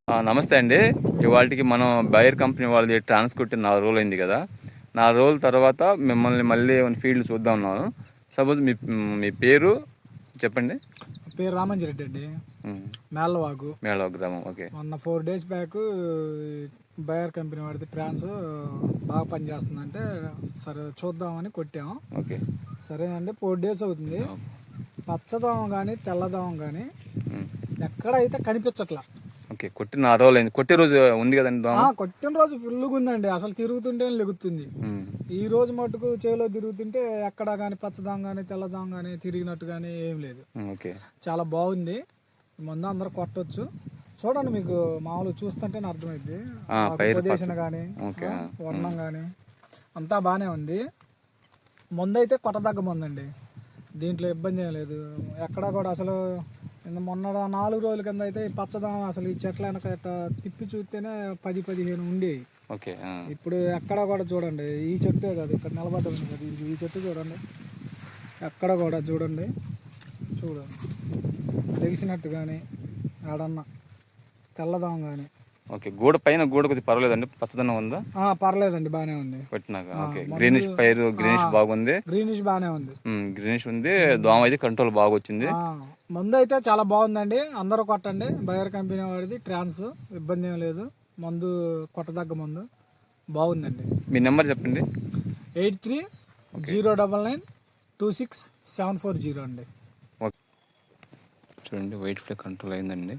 నమస్తే అండి. ఇవాల్టికి మనం బయర్ కంపెనీ వాళ్ళది ట్రాన్స్ కొట్టి 4 రోజులు అయింది కదా. 4 రోజుల తర్వాత మిమ్మల్ని మళ్ళీ ఫీల్డ్ చూద్దాం ఉన్నాను. సపోజ్ మీ మీ పేరు చెప్పండి. పేరు రామంజిరెడ్డి అండి. ఉమ్, మేళ్ళవాగు. మేళ గ్రామం. ఓకే. మొన్న 4 days బ్యాక్ బయర్ కంపెనీ వాడితే ట్రాన్స్ బాగా పనిచేస్తుందంటే సరే చూద్దామని కొట్టాము. ఓకే. సరేనండి, 4 days అవుతుంది. పచ్చదోమ కానీ తెల్లదోమ కానీ ఉమ్, ఎక్కడైతే కనిపించట్లా. ఓకే. కొట్టి 4 రోజులు అయింది. కొట్టే రోజు ఉంది కదండి దోమ. కొట్టిన రోజు ఫుల్గా ఉందండి, అసలు తిరుగుతుంటే లెగుతుంది. ఉమ్, ఈ రోజు మటుకు చేలో తిరుగుతుంటే ఎక్కడ కానీ పచ్చదోమ కానీ తెల్లదోమ కానీ తిరిగినట్టు కానీ ఏం లేదు. ఓకే. చాలా బాగుంది. ముందు అందరూ కొట్టవచ్చు. చూడండి, మీకు మామూలుగా చూస్తుంటేనే అర్థమైంది. పొజిషన్ కానీ వర్ణం కానీ అంతా బాగానే ఉంది. ముందు అయితే కొట్టదగ్గ ముందండి, దీంట్లో ఇబ్బంది ఏం లేదు. ఎక్కడా కూడా అసలు మొన్న 4 రోజుల కింద అయితే ఈ పచ్చదనం అసలు ఈ చెట్ల వెనక తిప్పి చూస్తేనే 10-15 ఉండేవి. ఓకే. ఇప్పుడు ఎక్కడ కూడా చూడండి, ఈ చెట్టే కాదు ఇక్కడ నిలబడ్డ ఉంది కదా, ఈ చెట్టు చూడండి, ఎక్కడ కూడా చూడండి లెగిసినట్టు కానీ ఏడన్నా తెల్లదోమ కానీ. ఓకే. గూడ పైన గూడ కొద్దిగా పర్వాలేదండి, పచ్చదనం ఉందా? పర్లేదండి, బాగానే ఉంది. కొట్టినాక ఓకే. గ్రీనిష్ పైరు గ్రీనిష్ బాగుంది. గ్రీనిష్ బాగానే ఉంది. గ్రీనిష్ ఉంది. దోమ అయితే కంట్రోల్ బాగా వచ్చింది. మందు అయితే చాలా బాగుందండి, అందరూ కొట్టండి. బయర్ కంపెనీ వాడిది ట్రాన్స్, ఇబ్బంది ఏం లేదు. మందు కొట్టదగ్గ మందు బాగుందండి. మీ నెంబర్ చెప్పండి. 8309926740 అండి. ఓకే. చూడండి, వైట్ ఫ్లై కంట్రోల్ అయిందండి.